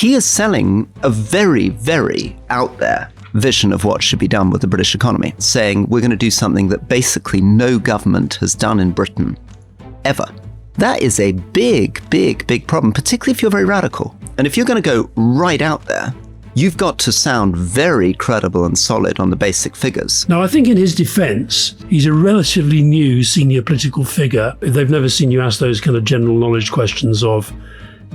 he is selling a very, very out there vision of what should be done with the British economy, saying we're going to do something that basically no government has done in Britain ever. That is a big, big, big problem, particularly if you're very radical. And if you're going to go right out there, you've got to sound very credible and solid on the basic figures. Now, I think in his defence, he's a relatively new senior political figure. They've never seen you ask those kind of general knowledge questions of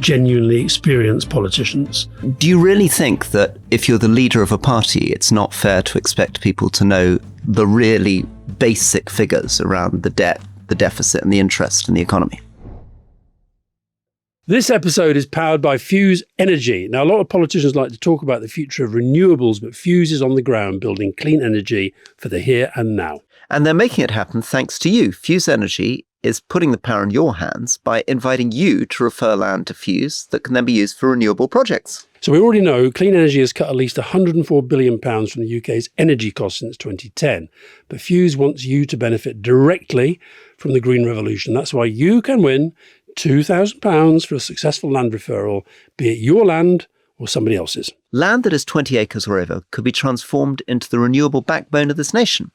genuinely experienced politicians. Do you really think that if you're the leader of a party, it's not fair to expect people to know the really basic figures around the debt, the deficit, and the interest in the economy? This episode is powered by Fuse Energy. Now, a lot of politicians like to talk about the future of renewables, but Fuse is on the ground building clean energy for the here and now. And they're making it happen thanks to you. Fuse Energy is putting the power in your hands by inviting you to refer land to Fuse that can then be used for renewable projects. So we already know clean energy has cut at least £104 billion from the UK's energy costs since 2010. But Fuse wants you to benefit directly from the green revolution. That's why you can win £2,000 for a successful land referral, be it your land or somebody else's. Land that is 20 acres or over could be transformed into the renewable backbone of this nation,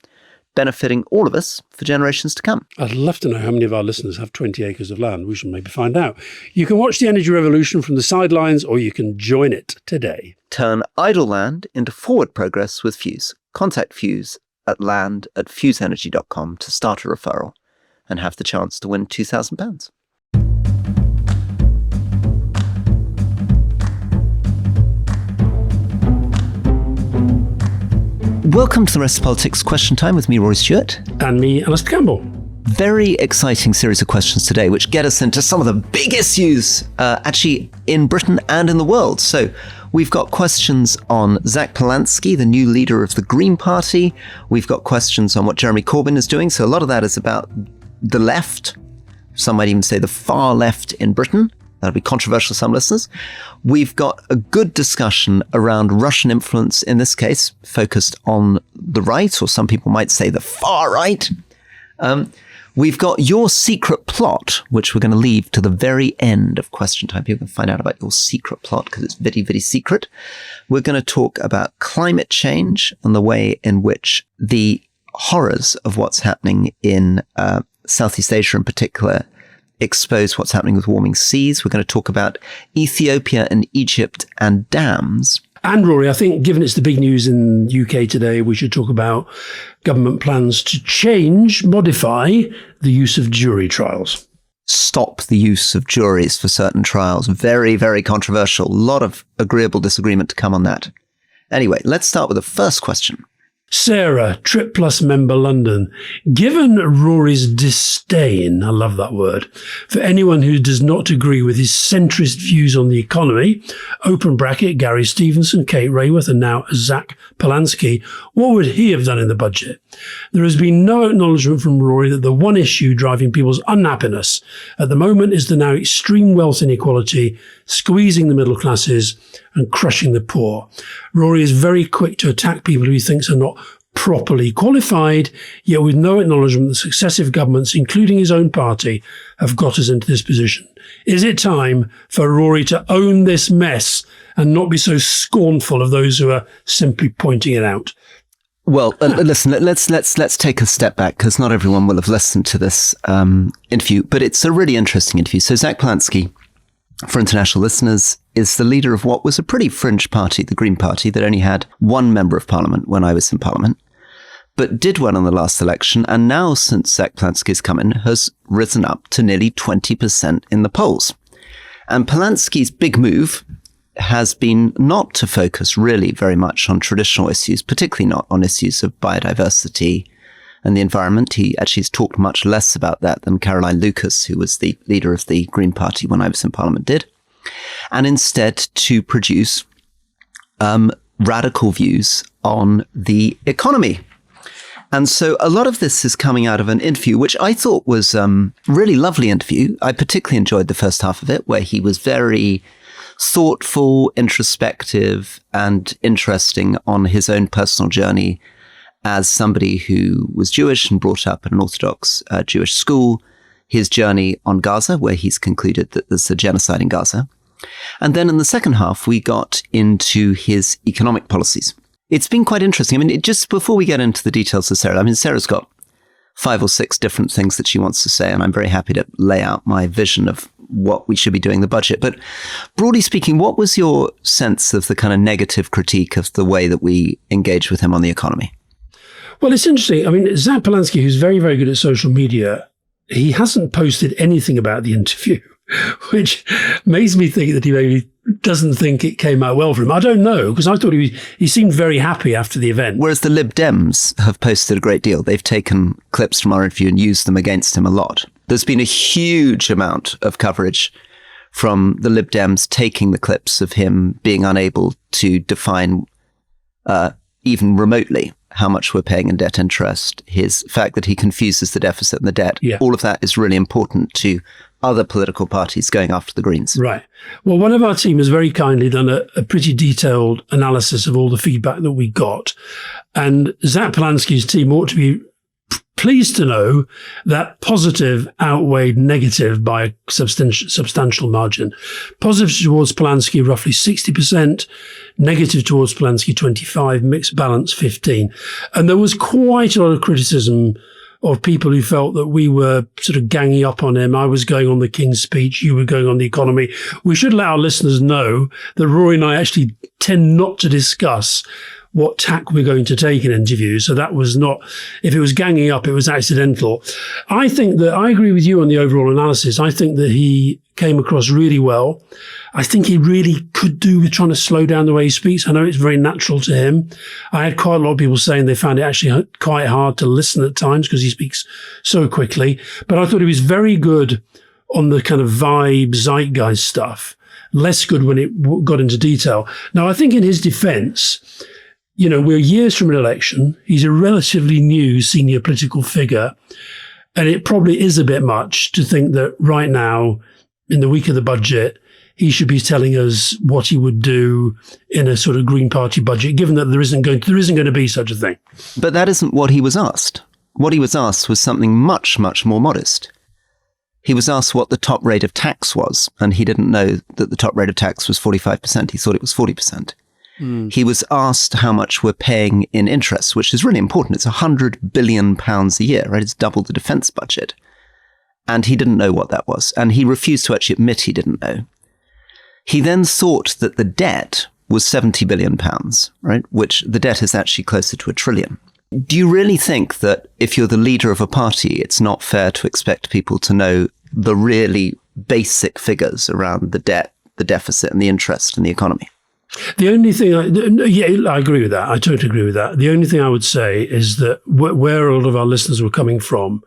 benefiting all of us for generations to come. I'd love to know how many of our listeners have 20 acres of land. We should maybe find out. You can watch the energy revolution from the sidelines, or you can join it today. Turn idle land into forward progress with Fuse. Contact Fuse at land@fuseenergy.com to start a referral and have the chance to win £2,000. Welcome to the Rest of Politics Question Time with me, Rory Stewart. And me, Alastair Campbell. Very exciting series of questions today, which get us into some of the big issues actually in Britain and in the world. So we've got questions on Zach Palansky, the new leader of the Green Party. We've got questions on what Jeremy Corbyn is doing. So a lot of that is about the left. Some might even say the far left in Britain. That'll be controversial to some listeners. We've got a good discussion around Russian influence, in this case, focused on the right, or some people might say the far right. We've got your secret plot, which we're going to leave to the very end of Question Time. People can find out about your secret plot because it's very, very secret. We're going to talk about climate change and the way in which the horrors of what's happening in Southeast Asia in particular expose what's happening with warming seas. We're going to talk about Ethiopia and Egypt and dams. And Rory, I think given it's the big news in the UK today, we should talk about government plans to modify the use of jury trials. Stop the use of juries for certain trials. Very, very controversial. A lot of agreeable disagreement to come on that. Anyway, let's start with the first question. Sarah, Trip Plus member London. Given Rory's disdain, I love that word, for anyone who does not agree with his centrist views on the economy, open bracket, Gary Stevenson, Kate Raworth, and now Zach Palansky, what would he have done in the budget? There has been no acknowledgement from Rory that the one issue driving people's unhappiness at the moment is the now extreme wealth inequality, squeezing the middle classes and crushing the poor. Rory is very quick to attack people who he thinks are not properly qualified, yet with no acknowledgement that successive governments, including his own party, have got us into this position. Is it time for Rory to own this mess and not be so scornful of those who are simply pointing it out? Well, listen, let's take a step back because not everyone will have listened to this interview, but it's a really interesting interview. So Zach Palansky, for international listeners, is the leader of what was a pretty fringe party, the Green Party, that only had one member of parliament when I was in parliament, but did well in the last election. And now, since Zach Palansky's come in, has risen up to nearly 20% in the polls. And Palansky's big move has been not to focus really very much on traditional issues, particularly not on issues of biodiversity and the environment. He actually has talked much less about that than Caroline Lucas, who was the leader of the Green Party when I was in Parliament, did. And instead to produce radical views on the economy. And so a lot of this is coming out of an interview, which I thought was really lovely interview. I particularly enjoyed the first half of it, where he was very thoughtful, introspective, and interesting on his own personal journey as somebody who was Jewish and brought up in an Orthodox Jewish school, his journey on Gaza, where he's concluded that there's a genocide in Gaza, And then in the second half, we got into his economic policies. It's been quite interesting. I mean, just before we get into the details of Sarah, I mean, Sarah's got 5 or 6 different things that she wants to say, and I'm very happy to lay out my vision of what we should be doing in the budget. But broadly speaking, what was your sense of the kind of negative critique of the way that we engage with him on the economy? Well, it's interesting. I mean, Zach Palansky, who's very, very good at social media, he hasn't posted anything about the interview, which makes me think that he maybe doesn't think it came out well for him. I don't know, because I thought he seemed very happy after the event. Whereas the Lib Dems have posted a great deal. They've taken clips from our interview and used them against him a lot. There's been a huge amount of coverage from the Lib Dems taking the clips of him being unable to define even remotely how much we're paying in debt interest, his fact that he confuses the deficit and the debt. Yeah. All of that is really important to other political parties going after the Greens. Right. Well, one of our team has very kindly done a pretty detailed analysis of all the feedback that we got. And Zach Palansky's team ought to be pleased to know that positive outweighed negative by a substantial margin. Positive towards Palansky, roughly 60%, negative towards Palansky, 25%, mixed balance, 15%. And there was quite a lot of criticism of people who felt that we were sort of ganging up on him. I was going on the King's Speech, you were going on the economy. We should let our listeners know that Rory and I actually tend not to discuss what tack we're going to take in interviews. So that was not, if it was ganging up, it was accidental. I think that I agree with you on the overall analysis. I think that he came across really well. I think he really could do with trying to slow down the way he speaks. I know it's very natural to him. I had quite a lot of people saying they found it actually quite hard to listen at times because he speaks so quickly. But I thought he was very good on the kind of vibe, zeitgeist stuff. Less good when it got into detail. Now, I think in his defense, you know, we're years from an election. He's a relatively new senior political figure. And it probably is a bit much to think that right now, in the week of the budget, he should be telling us what he would do in a sort of Green Party budget, given that there isn't going to be such a thing. But that isn't what he was asked. What he was asked was something much, much more modest. He was asked what the top rate of tax was, and he didn't know that the top rate of tax was 45%. He thought it was 40%. He was asked how much we're paying in interest, which is really important. It's £100 billion a year, right? It's double the defence budget. And he didn't know what that was. And he refused to actually admit he didn't know. He then thought that the debt was £70 billion, right? Which the debt is actually closer to £1 trillion. Do you really think that if you're the leader of a party, it's not fair to expect people to know the really basic figures around the debt, the deficit and the interest in the economy? The only thing, I agree with that. I totally agree with that. The only thing I would say is that where a lot of our listeners were coming from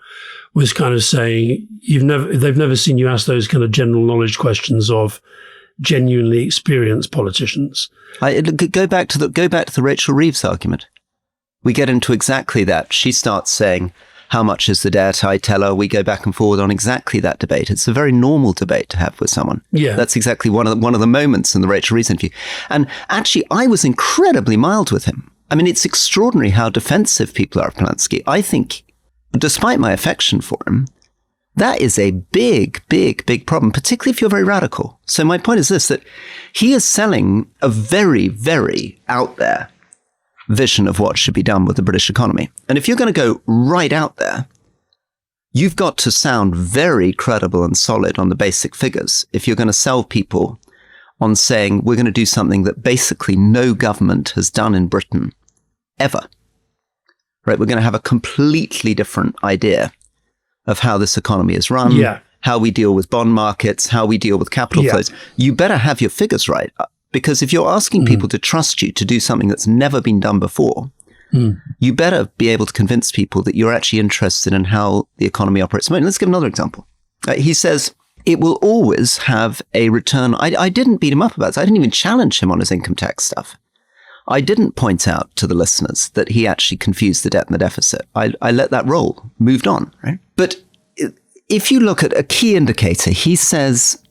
was kind of saying they've never seen you ask those kind of general knowledge questions of genuinely experienced politicians. Go back to the Rachel Reeves argument. We get into exactly that. She starts saying, how much is the debt? I tell her, we go back and forward on exactly that debate. It's a very normal debate to have with someone. Yeah. That's exactly one of the moments in the Rachel Reeves interview. And actually, I was incredibly mild with him. I mean, it's extraordinary how defensive people are of Palansky. I think, despite my affection for him, that is a big, big, big problem, particularly if you're very radical. So my point is this, that he is selling a very, very out there vision of what should be done with the British economy. And if you're going to go right out there, you've got to sound very credible and solid on the basic figures. If you're going to sell people on saying we're going to do something that basically no government has done in Britain ever, right? We're going to have a completely different idea of how this economy is run, how we deal with bond markets, how we deal with capital flows. You better have your figures right. Because if you're asking people to trust you to do something that's never been done before, you better be able to convince people that you're actually interested in how the economy operates. Let's give another example. He says it will always have a return. I didn't beat him up about this. I didn't even challenge him on his income tax stuff. I didn't point out to the listeners that he actually confused the debt and the deficit. I let that roll, moved on, right? But if you look at a key indicator, he says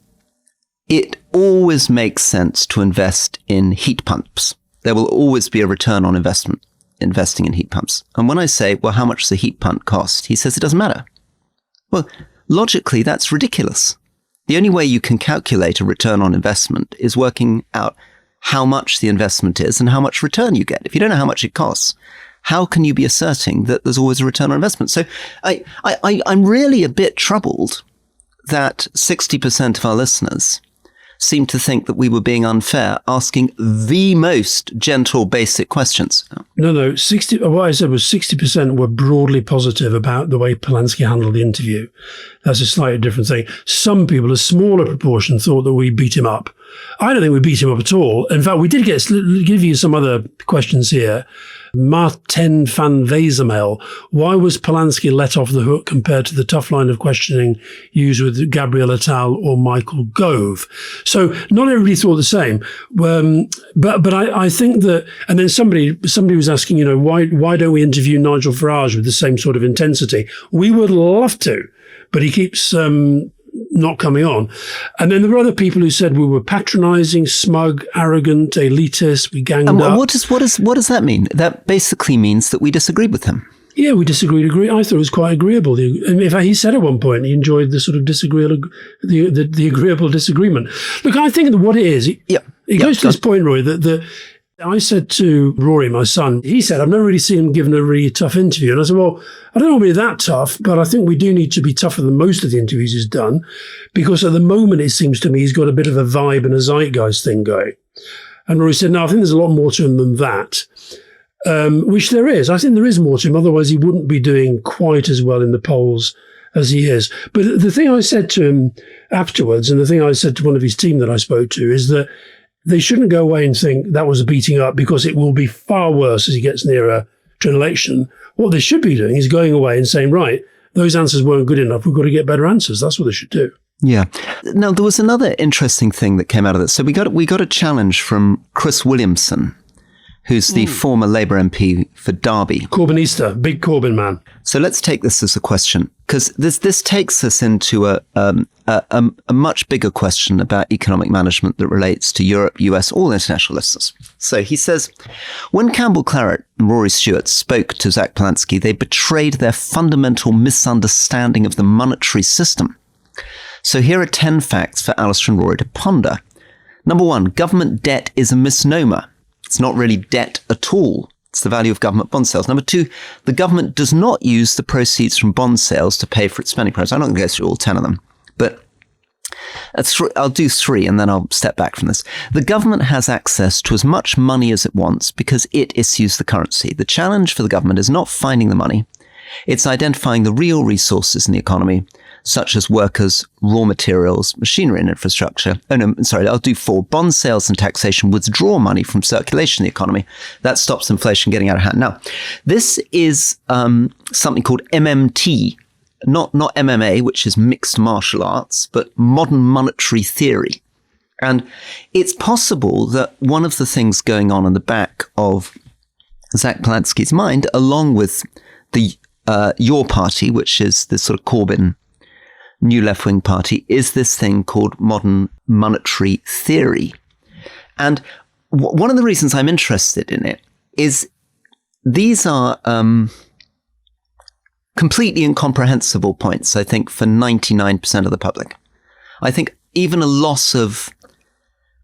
it always makes sense to invest in heat pumps. There will always be a return on investing in heat pumps. And when I say, well, how much does a heat pump cost? He says it doesn't matter. Well, logically, that's ridiculous. The only way you can calculate a return on investment is working out how much the investment is and how much return you get. If you don't know how much it costs, how can you be asserting that there's always a return on investment? So I'm really a bit troubled that 60% of our listeners seem to think that we were being unfair, asking the most gentle, basic questions. No, what I said was 60% were broadly positive about the way Palansky handled the interview. That's a slightly different thing. Some people, a smaller proportion, thought that we beat him up. I don't think we beat him up at all. In fact, we did give you some other questions here. Martin van Wezenmel, why was Palansky let off the hook compared to the tough line of questioning used with Gabriel Attal or Michael Gove? So not everybody thought the same. But I think that, and then somebody was asking, why don't we interview Nigel Farage with the same sort of intensity? We would love to, but he keeps not coming on. And then there were other people who said we were patronising, smug, arrogant, elitist, we ganged up. What does that mean? That basically means that we disagreed with him. Yeah, we disagreed. I thought it was quite agreeable. In fact, he said at one point he enjoyed the sort of the agreeable disagreement. Look, I think that what it is, it goes to this point, Roy, that I said to Rory, my son, he said, I've never really seen him given a really tough interview. And I said, well, I don't want to be that tough, but I think we do need to be tougher than most of the interviews he's done, because at the moment, it seems to me, he's got a bit of a vibe and a zeitgeist thing going. And Rory said, no, I think there's a lot more to him than that, which there is. I think there is more to him. Otherwise, he wouldn't be doing quite as well in the polls as he is. But the thing I said to him afterwards, and the thing I said to one of his team that I spoke to, is that they shouldn't go away and think that was a beating up, because it will be far worse as he gets nearer to an election. What they should be doing is going away and saying, right, those answers weren't good enough. We've got to get better answers. That's what they should do. Yeah. Now, there was another interesting thing that came out of this. So we got a challenge from Chris Williamson, who's the former Labour MP for Derby. Corbynista, big Corbyn man. So let's take this as a question, because this takes us into a much bigger question about economic management that relates to Europe, US, all international listeners. So he says, when Campbell Claret and Rory Stewart spoke to Zach Palansky, they betrayed their fundamental misunderstanding of the monetary system. So here are 10 facts for Alastair and Rory to ponder. Number 1, government debt is a misnomer. It's not really debt at all. It's the value of government bond sales. Number 2, the government does not use the proceeds from bond sales to pay for its spending programs. I'm not going to go through all 10 of them, but I'll do 3 and then I'll step back from this. The government has access to as much money as it wants because it issues the currency. The challenge for the government is not finding the money. It's identifying the real resources in the economy, such as workers, raw materials, machinery and infrastructure. Oh, no, sorry, I'll do 4. Bond sales and taxation withdraw money from circulation in the economy. That stops inflation getting out of hand. Now, this is something called MMT, not MMA, which is mixed martial arts, but modern monetary theory. And it's possible that one of the things going on in the back of Zach Palansky's mind, along with the your party, which is this sort of Corbyn new left-wing party, is this thing called modern monetary theory. And one of the reasons I'm interested in it is these are completely incomprehensible points, I think, for 99% of the public. I think even a loss of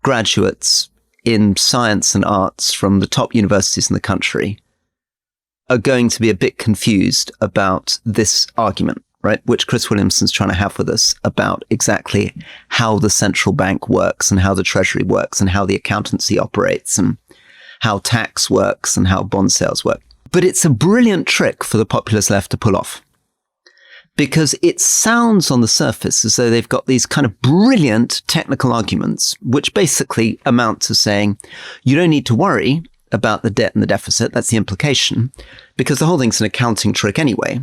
graduates in science and arts from the top universities in the country are going to be a bit confused about this argument, right, which Chris Williamson's trying to have with us about exactly how the central bank works and how the treasury works and how the accountancy operates and how tax works and how bond sales work. But it's a brilliant trick for the populist left to pull off, because it sounds on the surface as though they've got these kind of brilliant technical arguments, which basically amount to saying you don't need to worry about the debt and the deficit. That's the implication, because the whole thing's an accounting trick anyway.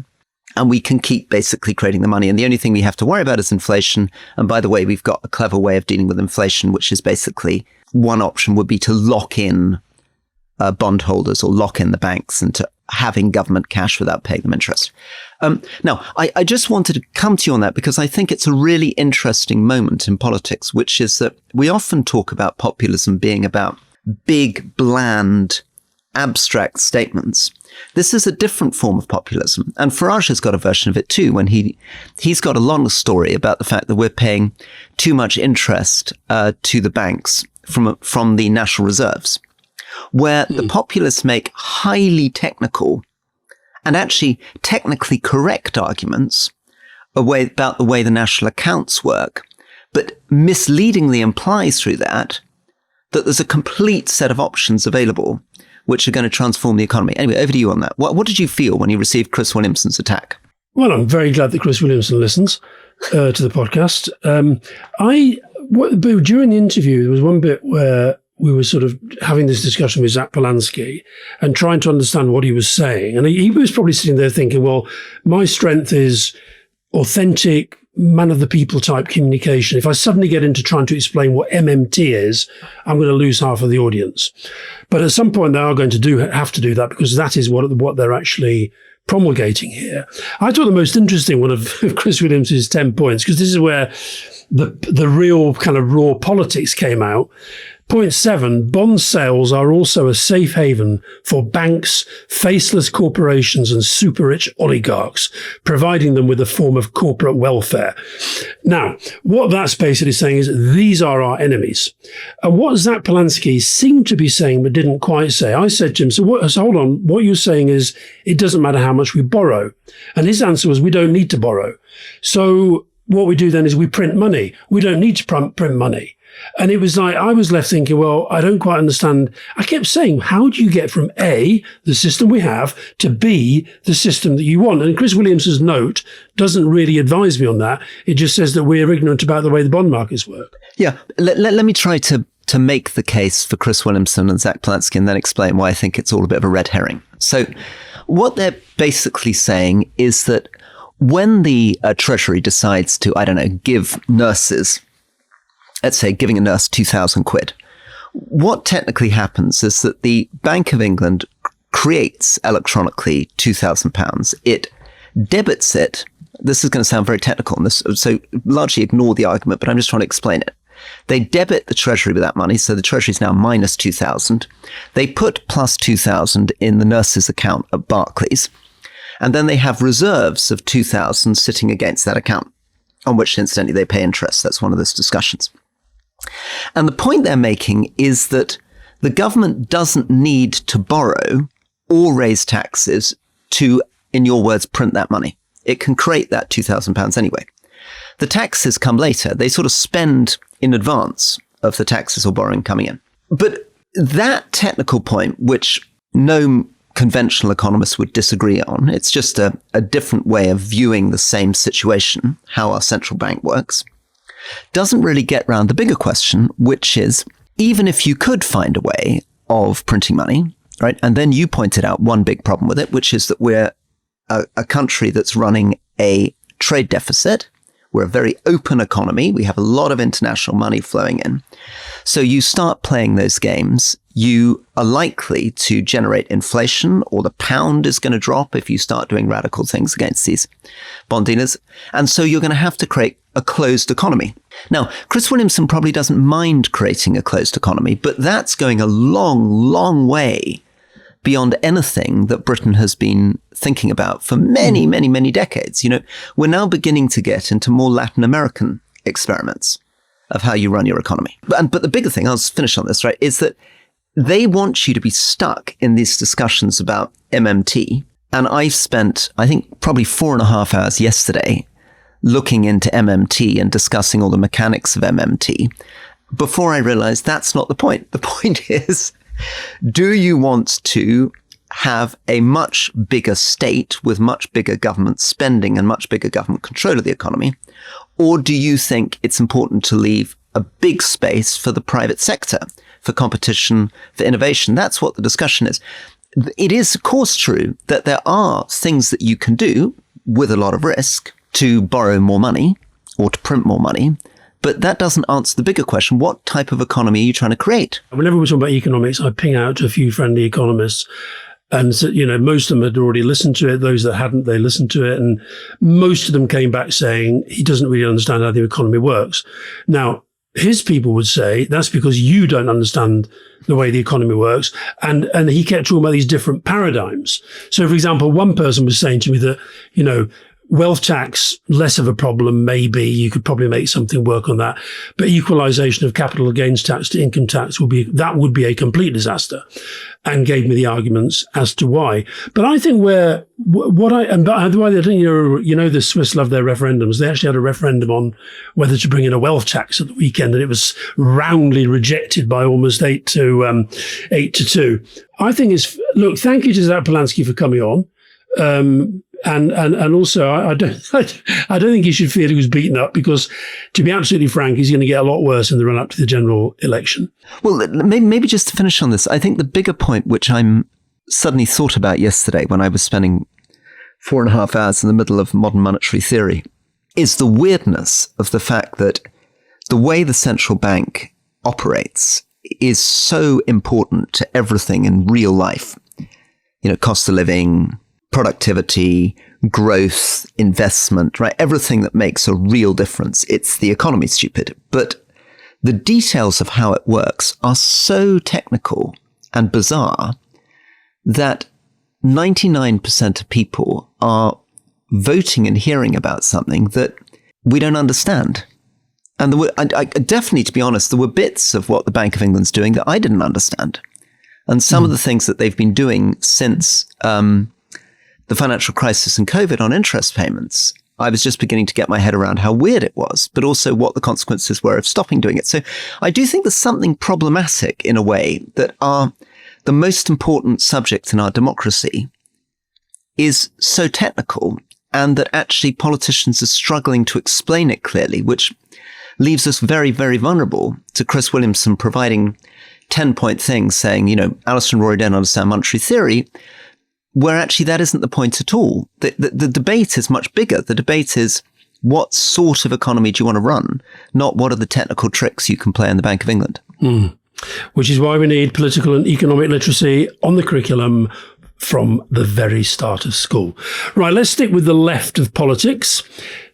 And we can keep basically creating the money. And the only thing we have to worry about is inflation. And by the way, we've got a clever way of dealing with inflation, which is basically one option would be to lock in bondholders or lock in the banks into having government cash without paying them interest. Now, I just wanted to come to you on that because I think it's a really interesting moment in politics, which is that we often talk about populism being about big, bland abstract statements. This is a different form of populism. And Farage has got a version of it too, when he's got a long story about the fact that we're paying too much interest to the banks from the national reserves, where the populists make highly technical and actually technically correct arguments about the way the national accounts work, but misleadingly implies through that there's a complete set of options available which are going to transform the economy. Anyway, over to you on that. What did you feel when you received Chris Williamson's attack? Well, I'm very glad that Chris Williamson listens to the podcast. During the interview, there was one bit where we were sort of having this discussion with Zach Palansky and trying to understand what he was saying. And he was probably sitting there thinking, well, my strength is authentic, man of the people type communication. If I suddenly get into trying to explain what MMT is, I'm going to lose half of the audience. But at some point, they are going to have to do that, because that is what they're actually promulgating here. I thought the most interesting one of Chris Williams' 10 points, because this is where the real kind of raw politics came out. Point 7, bond sales are also a safe haven for banks, faceless corporations and super rich oligarchs, providing them with a form of corporate welfare. Now, what that's basically saying is these are our enemies. And what Zach Palansky seemed to be saying but didn't quite say, I said to him, so hold on, what you're saying is it doesn't matter how much we borrow. And his answer was, we don't need to borrow. So what we do then is we print money. We don't need to print money. And it was like, I was left thinking, well, I don't quite understand. I kept saying, how do you get from A, the system we have, to B, the system that you want? And Chris Williamson's note doesn't really advise me on that. It just says that we're ignorant about the way the bond markets work. Yeah. Let me try to make the case for Chris Williamson and Zach Palansky and then explain why I think it's all a bit of a red herring. So what they're basically saying is that when the Treasury decides to, give nurses, let's say giving a nurse 2,000 quid, what technically happens is that the Bank of England creates electronically £2,000. It debits it. This is going to sound very technical, so largely ignore the argument, but I'm just trying to explain it. They debit the Treasury with that money, so the Treasury is now minus 2,000. They put plus 2,000 in the nurse's account at Barclays, and then they have reserves of 2,000 sitting against that account, on which incidentally they pay interest. That's one of those discussions. And the point they're making is that the government doesn't need to borrow or raise taxes to, in your words, print that money. It can create that £2,000 anyway. The taxes come later. They sort of spend in advance of the taxes or borrowing coming in. But that technical point, which no conventional economists would disagree on, it's just a different way of viewing the same situation, how our central bank works, doesn't really get round the bigger question, which is, even if you could find a way of printing money, right? And then you pointed out one big problem with it, which is that we're a country that's running a trade deficit. We're a very open economy. We have a lot of international money flowing in. So you start playing those games, you are likely to generate inflation, or the pound is going to drop if you start doing radical things against these bond dealers. And so you're going to have to create a closed economy. Now, Chris Williamson probably doesn't mind creating a closed economy, but that's going a long, long way beyond anything that Britain has been thinking about for many, many, many decades. We're now beginning to get into more Latin American experiments of how you run your economy. But the bigger thing, I'll finish on this, right, is that they want you to be stuck in these discussions about MMT. And I spent, I think, probably 4.5 hours yesterday looking into MMT and discussing all the mechanics of MMT before I realized that's not the point. The point is, do you want to have a much bigger state with much bigger government spending and much bigger government control of the economy? Or do you think it's important to leave a big space for the private sector, for competition, for innovation? That's what the discussion is. It is, of course, true that there are things that you can do with a lot of risk to borrow more money or to print more money. But that doesn't answer the bigger question. What type of economy are you trying to create? Whenever we talk about economics, I ping out to a few friendly economists. And, so, most of them had already listened to it. Those that hadn't, they listened to it. And most of them came back saying he doesn't really understand how the economy works. Now, his people would say that's because you don't understand the way the economy works. And he kept talking about these different paradigms. So, for example, one person was saying to me that, wealth tax, less of a problem, maybe you could probably make something work on that. But equalization of capital gains tax to income tax would be a complete disaster, and gave me the arguments as to why. But I think the Swiss love their referendums. They actually had a referendum on whether to bring in a wealth tax at the weekend, and it was roundly rejected by almost 8-2. I think thank you to Zach Palansky for coming on. And also, I don't think he should feel he was beaten up, because, to be absolutely frank, he's going to get a lot worse in the run up to the general election. Well, maybe just to finish on this, I think the bigger point, which I'm suddenly thought about yesterday when I was spending 4.5 hours in the middle of modern monetary theory, is the weirdness of the fact that the way the central bank operates is so important to everything in real life. Cost of living, productivity, growth, investment, right? Everything that makes a real difference. It's the economy, stupid. But the details of how it works are so technical and bizarre that 99% of people are voting and hearing about something that we don't understand. And I definitely, to be honest, there were bits of what the Bank of England's doing that I didn't understand. And some of the things that they've been doing since the financial crisis and COVID on interest payments, I was just beginning to get my head around how weird it was, but also what the consequences were of stopping doing it. So I do think there's something problematic in a way that the most important subject in our democracy is so technical, and that actually politicians are struggling to explain it clearly, which leaves us very, very vulnerable to Chris Williamson providing 10-point things saying, Alastair and Rory don't understand monetary theory, where actually that isn't the point at all. The debate is much bigger. The debate is, what sort of economy do you want to run? Not what are the technical tricks you can play in the Bank of England. Which is why we need political and economic literacy on the curriculum from the very start of school. Right, let's stick with the left of politics.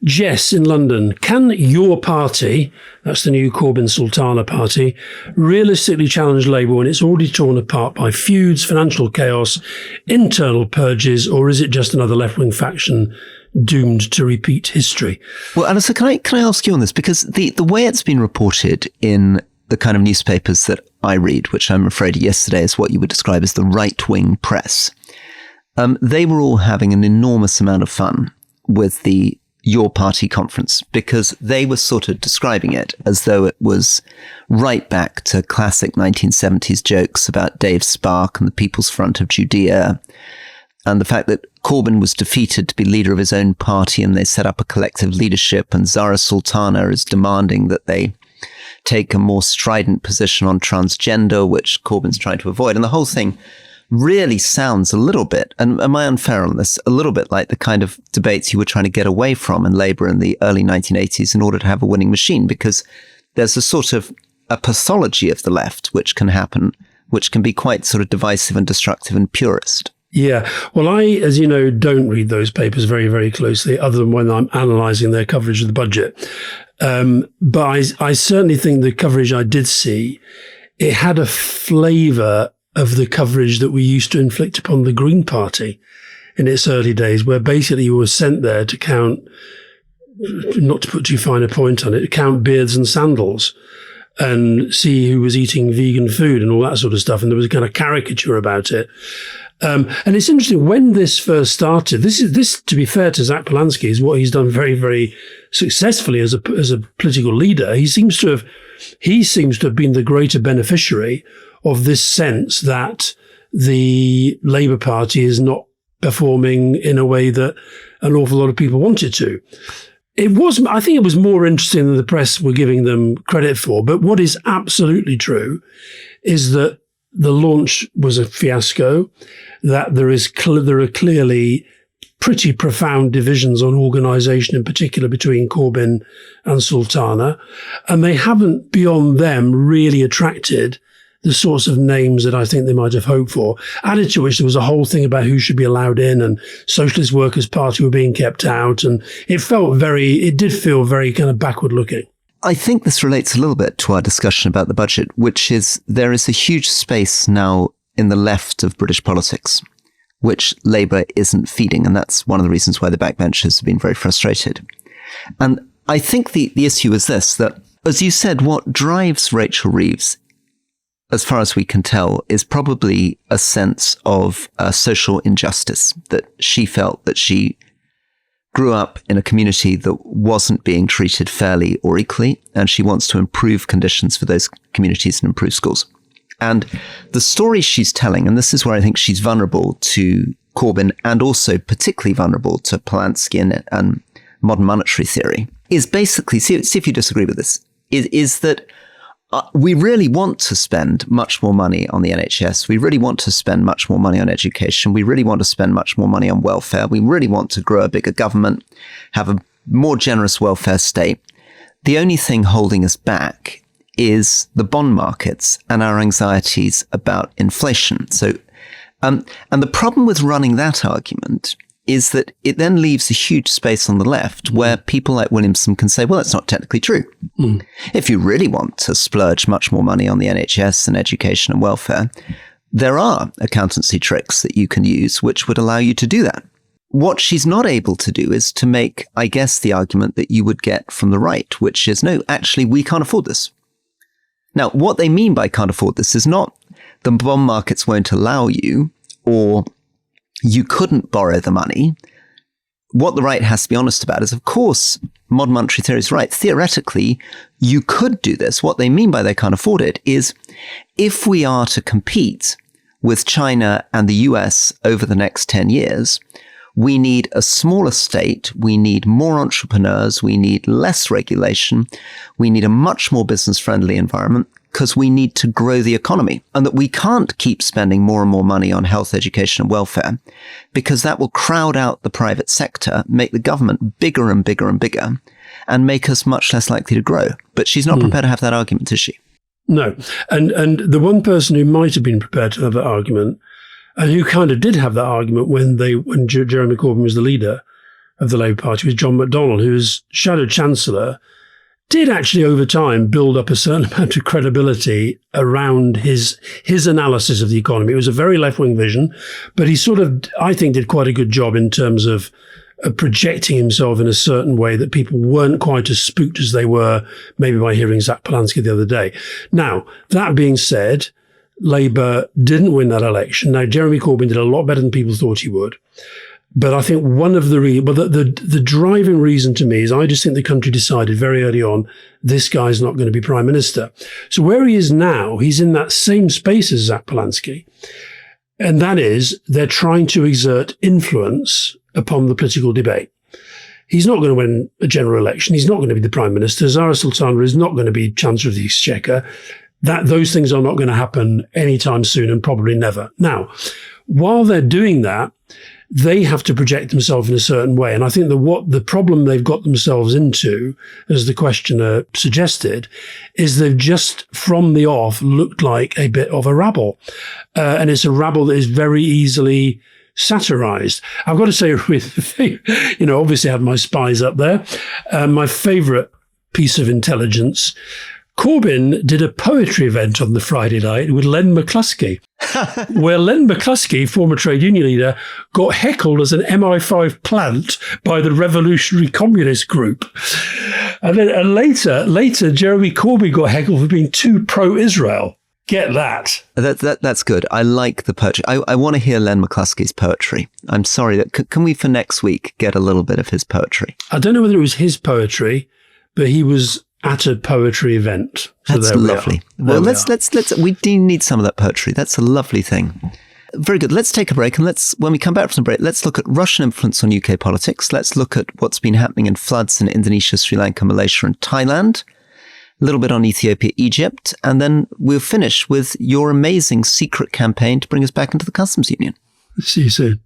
Jess in London, can your party, that's the new Corbyn Sultana party, realistically challenge Labour when it's already torn apart by feuds, financial chaos, internal purges, or is it just another left-wing faction doomed to repeat history? Well, Alistair, can I ask you on this? Because the way it's been reported in the kind of newspapers that I read, which I'm afraid yesterday is what you would describe as the right-wing press, they were all having an enormous amount of fun with the Your Party conference, because they were sort of describing it as though it was right back to classic 1970s jokes about Dave Spark and the People's Front of Judea, and the fact that Corbyn was defeated to be leader of his own party and they set up a collective leadership, and Zara Sultana is demanding that they take a more strident position on transgender, which Corbyn's trying to avoid. And the whole thing really sounds a little bit, and am I unfair on this, a little bit like the kind of debates you were trying to get away from in Labour in the early 1980s in order to have a winning machine, because there's a sort of a pathology of the left which can happen, which can be quite sort of divisive and destructive and purist. Yeah. Well, I, as you know, don't read those papers very, very closely, other than when I'm analysing their coverage of the budget. But I certainly think the coverage I did see, it had a flavour of the coverage that we used to inflict upon the Green Party in its early days, where basically you were sent there to count, not to put too fine a point on it, to count beards and sandals and see who was eating vegan food and all that sort of stuff. And there was a kind of caricature about it. And it's interesting, when this first started, this, to be fair to Zach Palansky, is what he's done very, very successfully as a political leader. He seems to have been the greater beneficiary of this sense that the Labour Party is not performing in a way that an awful lot of people want it to. I think it was more interesting than the press were giving them credit for. But what is absolutely true is that the launch was a fiasco, that there are clearly pretty profound divisions on organisation, in particular between Corbyn and Sultana, and they haven't, beyond them, really attracted the sorts of names that I think they might have hoped for. Added to which, there was a whole thing about who should be allowed in, and Socialist Workers' Party were being kept out, and it did feel very kind of backward looking. I think this relates a little bit to our discussion about the budget, which is there is a huge space now in the left of British politics, which Labour isn't feeding. And that's one of the reasons why the backbenchers have been very frustrated. And I think the issue is this, that, as you said, what drives Rachel Reeves, as far as we can tell, is probably a sense of social injustice, that she felt that she grew up in a community that wasn't being treated fairly or equally, and she wants to improve conditions for those communities and improve schools. And the story she's telling, and this is where I think she's vulnerable to Corbyn and also particularly vulnerable to Palansky and modern monetary theory, is basically, see if you disagree with this, is that we really want to spend much more money on the NHS. We really want to spend much more money on education. We really want to spend much more money on welfare. We really want to grow a bigger government, have a more generous welfare state. The only thing holding us back is the bond markets and our anxieties about inflation. So, and the problem with running that argument is that it then leaves a huge space on the left where people like Williamson can say, well, that's not technically true. If you really want to splurge much more money on the NHS and education and welfare, there are accountancy tricks that you can use which would allow you to do that. What she's not able to do is to make, I guess, the argument that you would get from the right, which is, no, actually, we can't afford this. Now, what they mean by can't afford this is not the bond markets won't allow you, or you couldn't borrow the money. What the right has to be honest about is, of course, modern monetary theory is right. Theoretically, you could do this. What they mean by they can't afford it is, if we are to compete with China and the US over the next 10 years, we need a smaller state, we need more entrepreneurs, we need less regulation, we need a much more business-friendly environment, because we need to grow the economy, and that we can't keep spending more and more money on health, education and welfare, because that will crowd out the private sector, make the government bigger and bigger and bigger, and make us much less likely to grow. But she's not prepared to have that argument, is she? No. And the one person who might have been prepared to have that argument, and who kind of did have that argument when Jeremy Corbyn was the leader of the Labour Party, was John McDonnell, who was Shadow Chancellor, did actually over time build up a certain amount of credibility around his analysis of the economy. It was a very left-wing vision, but he sort of, I think, did quite a good job in terms of projecting himself in a certain way that people weren't quite as spooked as they were maybe by hearing Zach Palansky the other day. Now, that being said, Labour didn't win that election. Now, Jeremy Corbyn did a lot better than people thought he would. But I think one of the driving reason to me is I just think the country decided very early on, this guy's not going to be Prime Minister. So where he is now, he's in that same space as Zach Palansky. And that is, they're trying to exert influence upon the political debate. He's not going to win a general election. He's not going to be the Prime Minister. Zara Sultana is not going to be Chancellor of the Exchequer. Those things are not going to happen anytime soon and probably never. Now, while they're doing that, they have to project themselves in a certain way. And I think that what the problem they've got themselves into, as the questioner suggested, is they've just from the off looked like a bit of a rabble. And it's a rabble that is very easily satirized. I've got to say, obviously I had my spies up there. My favorite piece of intelligence, Corbyn did a poetry event on the Friday night with Len McCluskey, where Len McCluskey, former trade union leader, got heckled as an MI5 plant by the Revolutionary Communist Group. And then later, Jeremy Corbyn got heckled for being too pro-Israel. Get that. That's good. I like the poetry. I want to hear Len McCluskey's poetry. I'm sorry. Can we, for next week, get a little bit of his poetry? I don't know whether it was his poetry, but he was at a poetry event. So that's lovely. Well, we do need some of that poetry. That's a lovely thing. Very good. Let's take a break, and when we come back from the break, let's look at Russian influence on UK politics. Let's look at what's been happening in floods in Indonesia, Sri Lanka, Malaysia, and Thailand. A little bit on Ethiopia, Egypt, and then we'll finish with your amazing secret campaign to bring us back into the customs union. See you soon.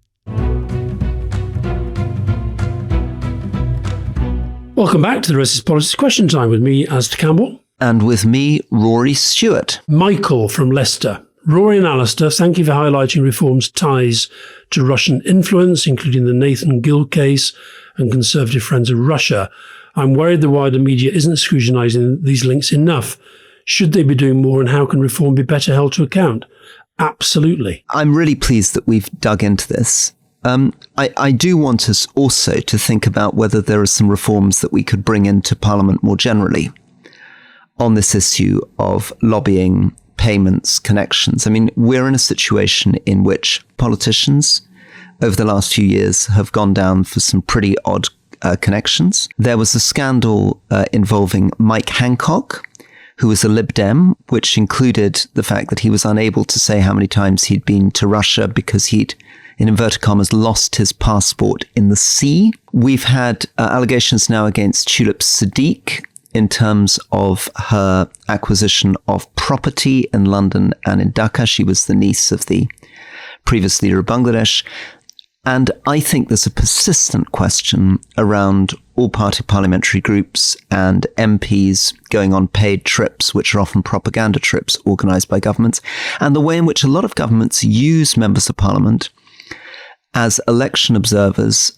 Welcome back to the Rest is Politics Question Time with me, Alastair Campbell. And with me, Rory Stewart. Michael from Leicester. Rory and Alastair, thank you for highlighting Reform's ties to Russian influence, including the Nathan Gill case and Conservative Friends of Russia. I'm worried the wider media isn't scrutinising these links enough. Should they be doing more, and how can reform be better held to account? Absolutely. I'm really pleased that we've dug into this. I do want us also to think about whether there are some reforms that we could bring into Parliament more generally on this issue of lobbying, payments, connections. I mean, we're in a situation in which politicians over the last few years have gone down for some pretty odd connections. There was a scandal involving Mike Hancock, who was a Lib Dem, which included the fact that he was unable to say how many times he'd been to Russia because he'd, in inverted commas, lost his passport in the sea. We've had allegations now against Tulip Siddiq in terms of her acquisition of property in London and in Dhaka. She was the niece of the previous leader of Bangladesh. And I think there's a persistent question around all-party parliamentary groups and MPs going on paid trips, which are often propaganda trips organised by governments, and the way in which a lot of governments use members of parliament as election observers,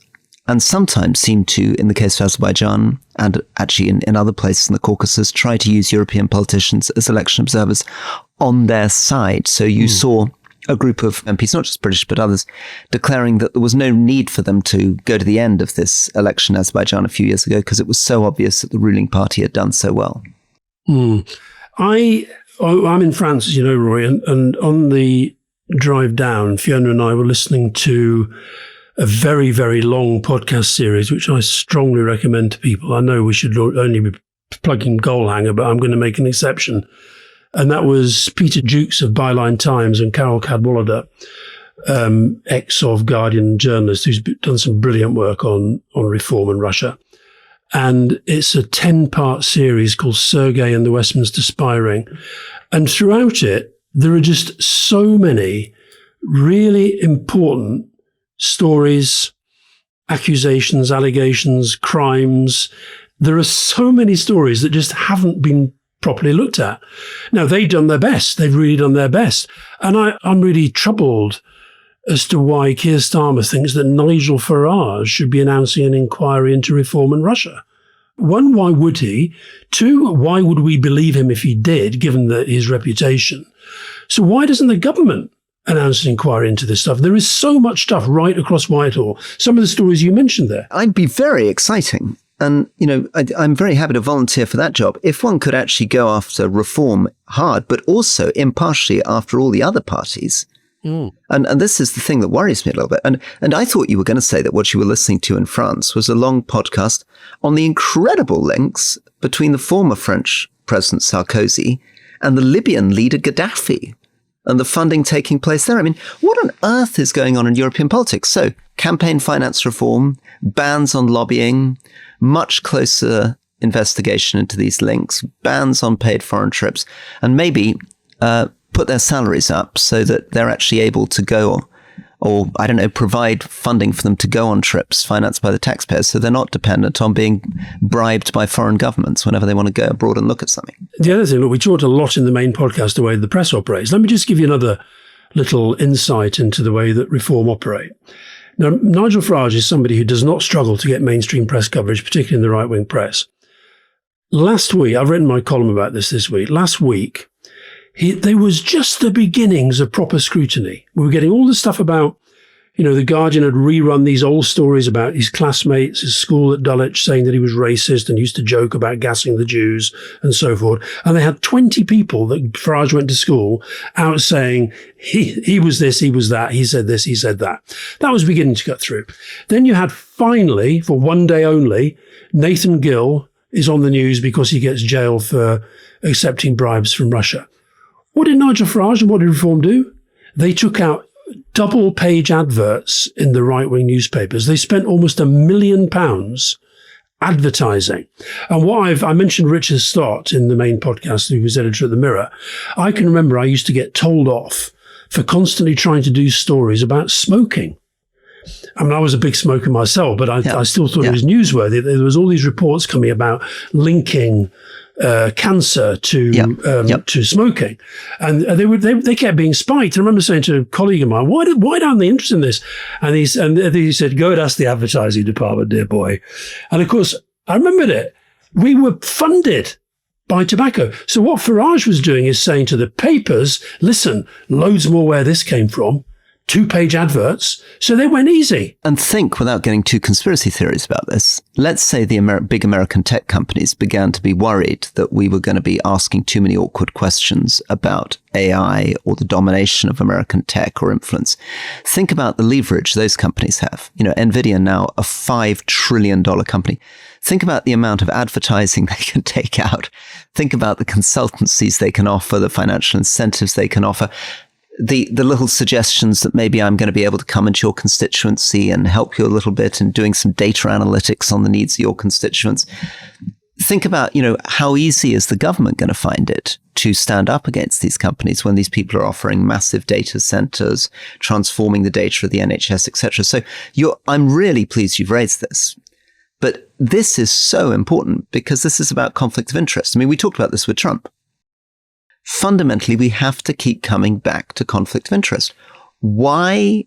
and sometimes seem to, in the case of Azerbaijan, and actually in other places in the Caucasus, try to use European politicians as election observers on their side. So you saw a group of MPs, not just British, but others, declaring that there was no need for them to go to the end of this election in Azerbaijan a few years ago because it was so obvious that the ruling party had done so well. I'm in France, as you know, Rory, and on the drive down, Fiona and I were listening to a very, very long podcast series, which I strongly recommend to people. I know we should only be plugging Goalhanger, but I'm going to make an exception. And that was Peter Jukes of Byline Times and Carol Cadwallader, ex of Guardian journalist, who's done some brilliant work on reform in Russia. And it's a 10-part series called Sergei and the Westminster Spy Ring. And throughout it, there are just so many really important stories, accusations, allegations, crimes. There are so many stories that just haven't been properly looked at. Now, they've done their best. They've really done their best. And I'm really troubled as to why Keir Starmer thinks that Nigel Farage should be announcing an inquiry into reform in Russia. One, why would he? Two, why would we believe him if he did, given his reputation? So why doesn't the government announce an inquiry into this stuff? There is so much stuff right across Whitehall. Some of the stories you mentioned there. I'd be very exciting. And, you know, I'm very happy to volunteer for that job. If one could actually go after reform hard, but also impartially after all the other parties. And this is the thing that worries me a little bit. And I thought you were going to say that what you were listening to in France was a long podcast on the incredible links between the former French President Sarkozy and the Libyan leader Gaddafi and the funding taking place there. I mean, what on earth is going on in European politics? So campaign finance reform, bans on lobbying, much closer investigation into these links, bans on paid foreign trips, and maybe put their salaries up so that they're actually able to go, or I don't know, provide funding for them to go on trips financed by the taxpayers so they're not dependent on being bribed by foreign governments whenever they want to go abroad and look at something. The other thing, look, we talked a lot in the main podcast the way the press operates. Let me just give you another little insight into the way that reform operate. Now, Nigel Farage is somebody who does not struggle to get mainstream press coverage, particularly in the right-wing press. Last week, I've written my column about this week. Last week, there was just the beginnings of proper scrutiny. We were getting all the stuff about, you know, the Guardian had rerun these old stories about his classmates, his school at Dulwich, saying that he was racist and used to joke about gassing the Jews and so forth. And they had 20 people that Farage went to school out saying he was this, he was that, he said this, he said that. That was beginning to cut through. Then you had finally, for one day only, Nathan Gill is on the news because he gets jailed for accepting bribes from Russia. What did Nigel Farage and what did Reform do? They took out double-page adverts in the right-wing newspapers. They spent almost £1 million advertising. And I mentioned Richard Stott in the main podcast, who was editor at The Mirror. I can remember I used to get told off for constantly trying to do stories about smoking. I mean, I was a big smoker myself, but I still thought it was newsworthy. There was all these reports coming about linking cancer to smoking, and they kept being spiked. I remember saying to a colleague of mine, "Why aren't they interested in this?" And he said, "Go and ask the advertising department, dear boy." And of course, I remembered it. We were funded by tobacco. So what Farage was doing is saying to the papers, listen, loads more where this came from, 2-page adverts. So they went easy. And think, without getting too conspiracy theories about this, let's say the big American tech companies began to be worried that we were going to be asking too many awkward questions about AI or the domination of American tech or influence. Think about the leverage those companies have. NVIDIA now a $5 trillion company. Think about the amount of advertising they can take out. Think about the consultancies they can offer, the financial incentives they can offer. The little suggestions that maybe I'm going to be able to come into your constituency and help you a little bit in doing some data analytics on the needs of your constituents. Think about, how easy is the government going to find it to stand up against these companies when these people are offering massive data centers, transforming the data of the NHS, etc. So I'm really pleased you've raised this. But this is so important because this is about conflict of interest. I mean, we talked about this with Trump. Fundamentally, we have to keep coming back to conflict of interest. Why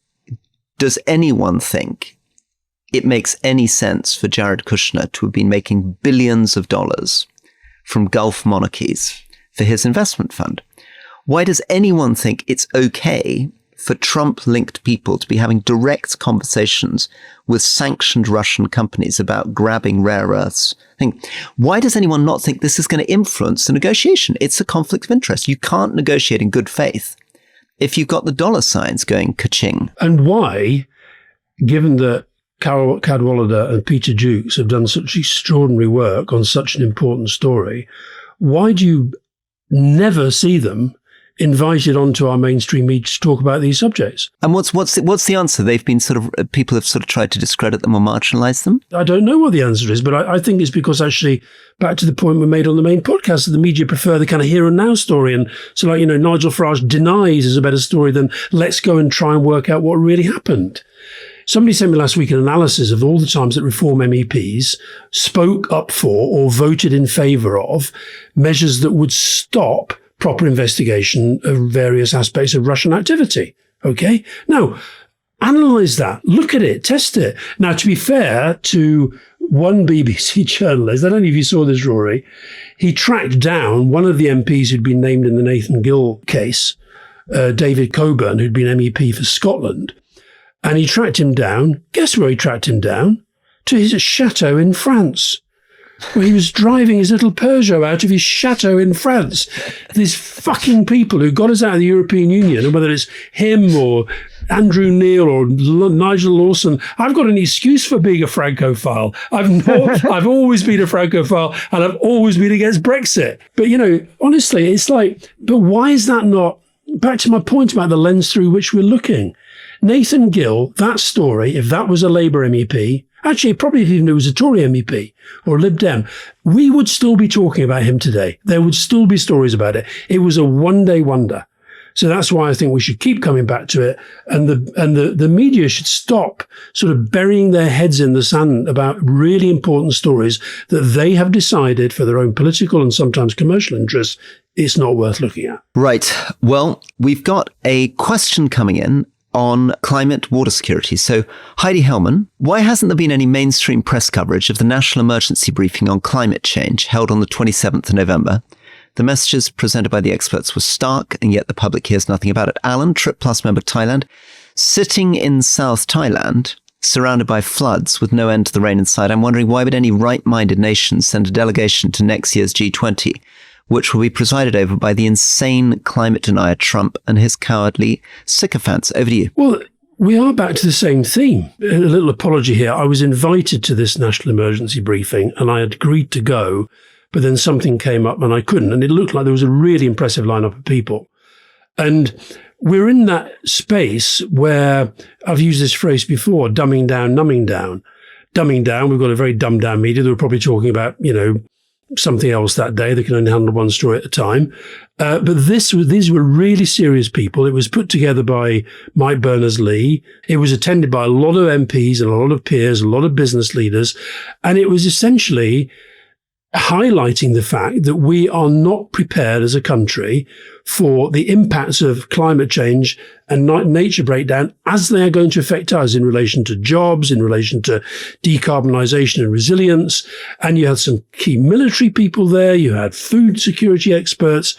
does anyone think it makes any sense for Jared Kushner to have been making billions of dollars from Gulf monarchies for his investment fund? Why does anyone think it's okay for Trump-linked people to be having direct conversations with sanctioned Russian companies about grabbing rare earths? Why does anyone not think this is going to influence the negotiation? It's a conflict of interest. You can't negotiate in good faith if you've got the dollar signs going ka-ching. And why, given that Carol Cadwallader and Peter Jukes have done such extraordinary work on such an important story, why do you never see them invited onto our mainstream media to talk about these subjects? And what's the answer? They've been people have tried to discredit them or marginalize them? I don't know what the answer is, but I think it's because actually, back to the point we made on the main podcast, that the media prefer the kind of here and now story. And so Nigel Farage denies is a better story than let's go and try and work out what really happened. Somebody sent me last week an analysis of all the times that Reform MEPs spoke up for or voted in favour of measures that would stop proper investigation of various aspects of Russian activity. Okay? Now, analyse that, look at it, test it. Now, to be fair to one BBC journalist, I don't know if you saw this, Rory, he tracked down one of the MPs who'd been named in the Nathan Gill case, David Coburn, who'd been MEP for Scotland. And he tracked him down. Guess where he tracked him down? To his chateau in France, where he was driving his little Peugeot out of his chateau in France. These fucking people who got us out of the European Union, and whether it's him or Andrew Neil or Nigel Lawson, I've got an excuse for being a Francophile. I've always been a Francophile, and I've always been against Brexit. But, honestly, it's like, but why is that not, back to my point about the lens through which we're looking? Nathan Gill, that story, if that was a Labour MEP, actually, probably if even it was a Tory MEP or a Lib Dem, we would still be talking about him today. There would still be stories about it. It was a one-day wonder. So that's why I think we should keep coming back to it. And the media should stop sort of burying their heads in the sand about really important stories that they have decided for their own political and sometimes commercial interests it's not worth looking at. Right. Well, we've got a question coming in on climate water security. So, Heidi Hellman, why hasn't there been any mainstream press coverage of the national emergency briefing on climate change held on the 27th of November? The messages presented by the experts were stark, and yet the public hears nothing about it. Alan, Trip Plus member Thailand, sitting in South Thailand, surrounded by floods with no end to the rain in sight. I'm wondering, why would any right-minded nation send a delegation to next year's G20, which will be presided over by the insane climate denier Trump and his cowardly sycophants? Over to you. Well, we are back to the same theme. A little apology here. I was invited to this national emergency briefing and I had agreed to go, but then something came up and I couldn't. And it looked like there was a really impressive lineup of people. And we're in that space where, I've used this phrase before, dumbing down, numbing down. Dumbing down, we've got a very dumbed down media. They were probably talking about, something else that day. They can only handle one story at a time. But these were really serious people. It was put together by Mike Berners-Lee. It was attended by a lot of MPs and a lot of peers, a lot of business leaders. And it was essentially highlighting the fact that we are not prepared as a country for the impacts of climate change and nature breakdown as they are going to affect us in relation to jobs, in relation to decarbonisation and resilience. And you had some key military people there, you had food security experts.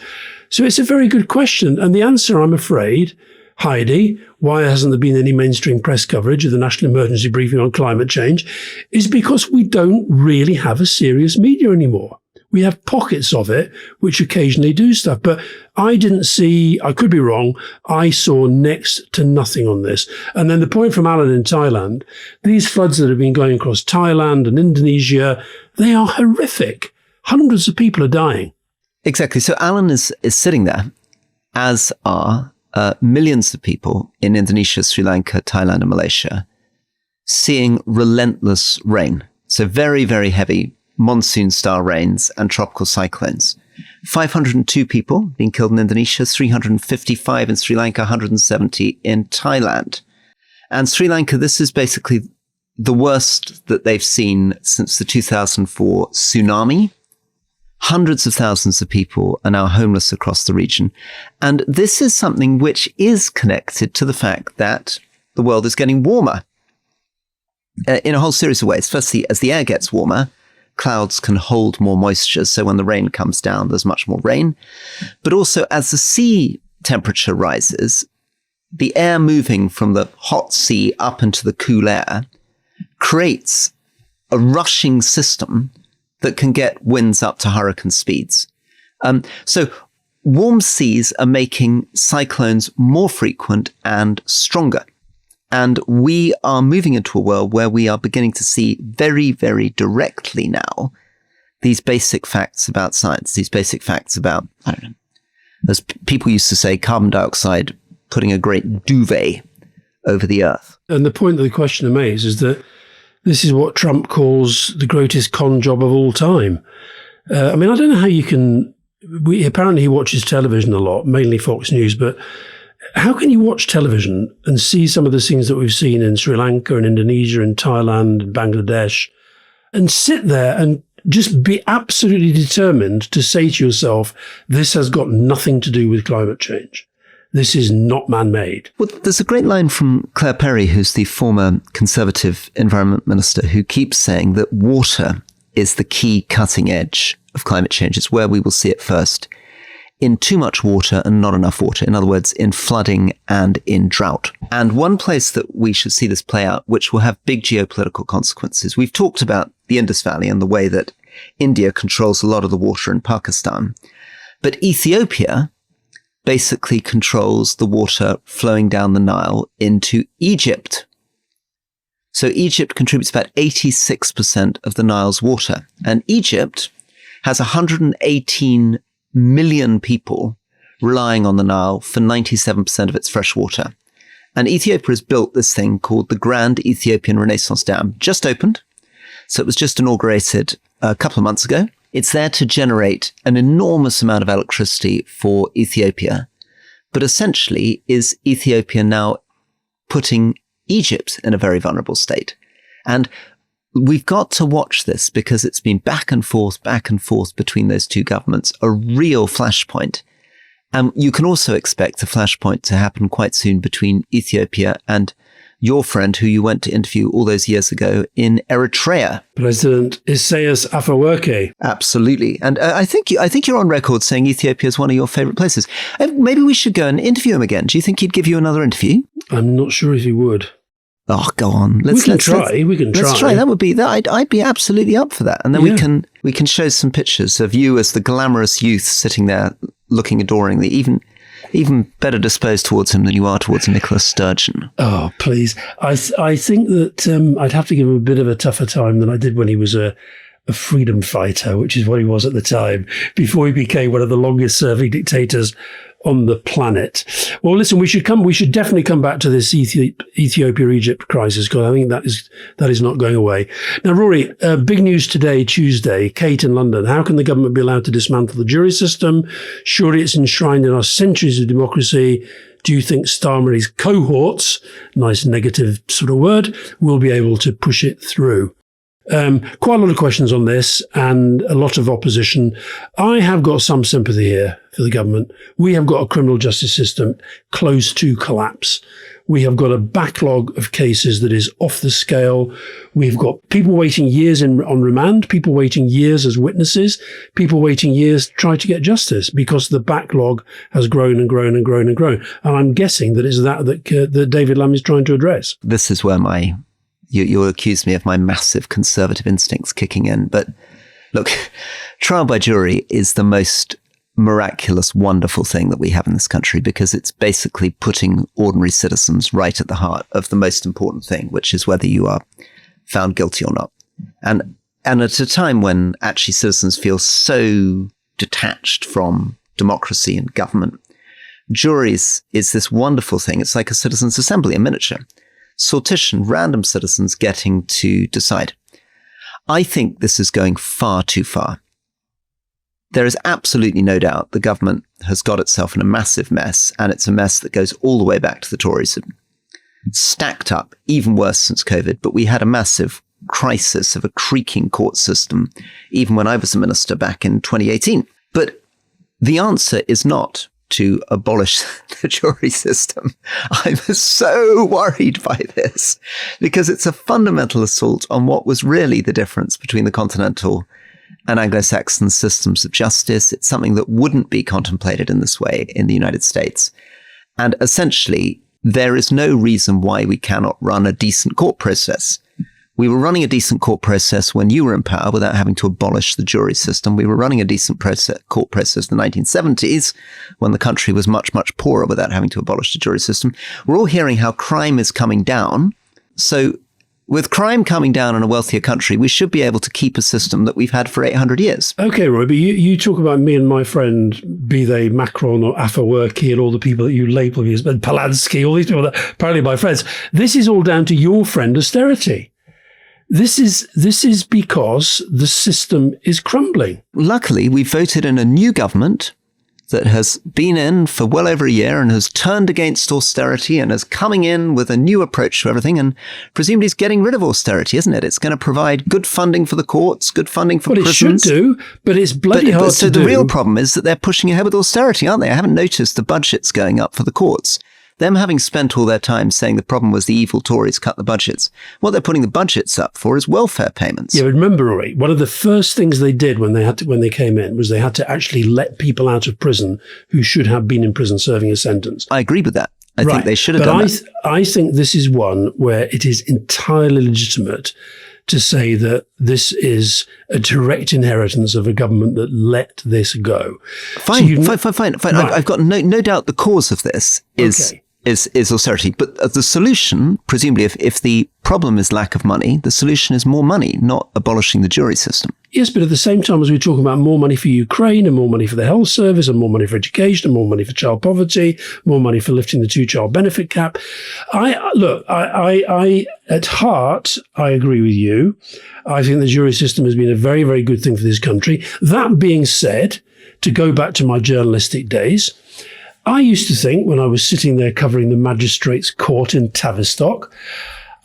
So it's a very good question. And the answer, I'm afraid, Heidi, why hasn't there been any mainstream press coverage of the National Emergency Briefing on climate change, is because we don't really have a serious media anymore. We have pockets of it which occasionally do stuff, but I didn't see, I could be wrong, I saw next to nothing on this. And then the point from Alan in Thailand, these floods that have been going across Thailand and Indonesia, they are horrific. Hundreds of people are dying. Exactly. So Alan is sitting there, as are millions of people in Indonesia, Sri Lanka, Thailand, and Malaysia, seeing relentless rain. So very, very heavy monsoon-style rains and tropical cyclones. 502 people being killed in Indonesia, 355 in Sri Lanka, 170 in Thailand. And Sri Lanka, this is basically the worst that they've seen since the 2004 tsunami. Hundreds of thousands of people are now homeless across the region. And this is something which is connected to the fact that the world is getting warmer in a whole series of ways. Firstly, as the air gets warmer, clouds can hold more moisture. So when the rain comes down, there's much more rain. But also as the sea temperature rises, the air moving from the hot sea up into the cool air creates a rushing system that can get winds up to hurricane speeds. So warm seas are making cyclones more frequent and stronger. And we are moving into a world where we are beginning to see very, very directly now these basic facts about science, these basic facts about, I don't know, as people used to say, carbon dioxide putting a great duvet over the earth. And the point of the questioner makes is that this is what Trump calls the greatest con job of all time. I mean, I don't know how you can... apparently he watches television a lot, mainly Fox News, but how can you watch television and see some of the things that we've seen in Sri Lanka and Indonesia and Thailand and Bangladesh and sit there and just be absolutely determined to say to yourself, this has got nothing to do with climate change. This is not man-made. Well, there's a great line from Claire Perry, who's the former Conservative Environment Minister, who keeps saying that water is the key cutting edge of climate change. It's where we will see it first. In too much water and not enough water. In other words, in flooding and in drought. And one place that we should see this play out, which will have big geopolitical consequences. We've talked about the Indus Valley and the way that India controls a lot of the water in Pakistan. But Ethiopia basically controls the water flowing down the Nile into Egypt. So Egypt contributes about 86% of the Nile's water. And Egypt has 118 million people relying on the Nile for 97% of its fresh water. And Ethiopia has built this thing called the Grand Ethiopian Renaissance Dam, just opened. So it was just inaugurated a couple of months ago. It's there to generate an enormous amount of electricity for Ethiopia. But essentially, is Ethiopia now putting Egypt in a very vulnerable state? And we've got to watch this because it's been back and forth between those two governments, a real flashpoint. And you can also expect a flashpoint to happen quite soon between Ethiopia and your friend who you went to interview all those years ago in Eritrea. President Isaias Afwerki. Absolutely. And I think you're on record saying Ethiopia is one of your favorite places. Maybe we should go and interview him again. Do you think he'd give you another interview? I'm not sure if he would. Oh, go on. We can try. Let's try. That would be that. I'd be absolutely up for that. And then we can show some pictures of you as the glamorous youth sitting there looking adoringly, even better disposed towards him than you are towards Nicola Sturgeon. Oh, please. I think that I'd have to give him a bit of a tougher time than I did when he was a freedom fighter, which is what he was at the time, before he became one of the longest serving dictators on the planet. Well, listen, we should definitely come back to this Ethiopia-Egypt crisis, because I think that is not going away. Now, Rory, big news today, Tuesday, Kate in London. How can the government be allowed to dismantle the jury system? Surely it's enshrined in our centuries of democracy. Do you think Starmer's cohorts, nice negative sort of word, will be able to push it through? Quite a lot of questions on this and a lot of opposition. I have got some sympathy here for the government. We have got a criminal justice system close to collapse. We have got a backlog of cases that is off the scale. We've got people waiting years on remand, people waiting years as witnesses, people waiting years to try to get justice because the backlog has grown and grown and grown and grown. And I'm guessing that it's that David Lamb is trying to address. This is where you'll accuse me of my massive conservative instincts kicking in. But look, trial by jury is the most miraculous, wonderful thing that we have in this country because it's basically putting ordinary citizens right at the heart of the most important thing, which is whether you are found guilty or not. And at a time when actually citizens feel so detached from democracy and government, juries is this wonderful thing. It's like a citizens' assembly in miniature. Sortition, random citizens getting to decide. I think this is going far too far. There is absolutely no doubt the government has got itself in a massive mess, and it's a mess that goes all the way back to the Tories. It's stacked up, even worse since COVID, but we had a massive crisis of a creaking court system, even when I was a minister back in 2018. But the answer is not to abolish the jury system. I'm so worried by this because it's a fundamental assault on what was really the difference between the continental and Anglo-Saxon systems of justice. It's something that wouldn't be contemplated in this way in the United States. And essentially, there is no reason why we cannot run a decent court process. We were running a decent court process when you were in power without having to abolish the jury system. We were running a decent court process in the 1970s when the country was much, much poorer without having to abolish the jury system. We're all hearing how crime is coming down. So with crime coming down in a wealthier country, we should be able to keep a system that we've had for 800 years. Okay, Roy, but you talk about me and my friend, be they Macron or Afewerki and all the people that you label me as Palansky, all these people that apparently my friends. This is all down to your friend austerity. This is because the system is crumbling. Luckily, we voted in a new government that has been in for well over a year and has turned against austerity and is coming in with a new approach to everything. And presumably is getting rid of austerity, isn't it? It's going to provide good funding for the courts, good funding for prisons. Well, it should do, but it's bloody hard to do. So the real problem is that they're pushing ahead with austerity, aren't they? I haven't noticed the budgets going up for the courts. Them having spent all their time saying the problem was the evil Tories cut the budgets. What they're putting the budgets up for is welfare payments. Yeah, but remember, Rory, one of the first things they did when they came in was they had to actually let people out of prison who should have been in prison serving a sentence. I agree with that. I think they should have done that. I think this is one where it is entirely legitimate to say that this is a direct inheritance of a government that let this go. Fine. Right. I've got no doubt the cause of this is austerity. But the solution, presumably, if the problem is lack of money, the solution is more money, not abolishing the jury system. Yes, but at the same time as we're talking about more money for Ukraine and more money for the health service and more money for education and more money for child poverty, more money for lifting the 2-child benefit cap. I at heart, I agree with you. I think the jury system has been a very, very good thing for this country. That being said, to go back to my journalistic days, I used to think when I was sitting there covering the magistrates' court in Tavistock,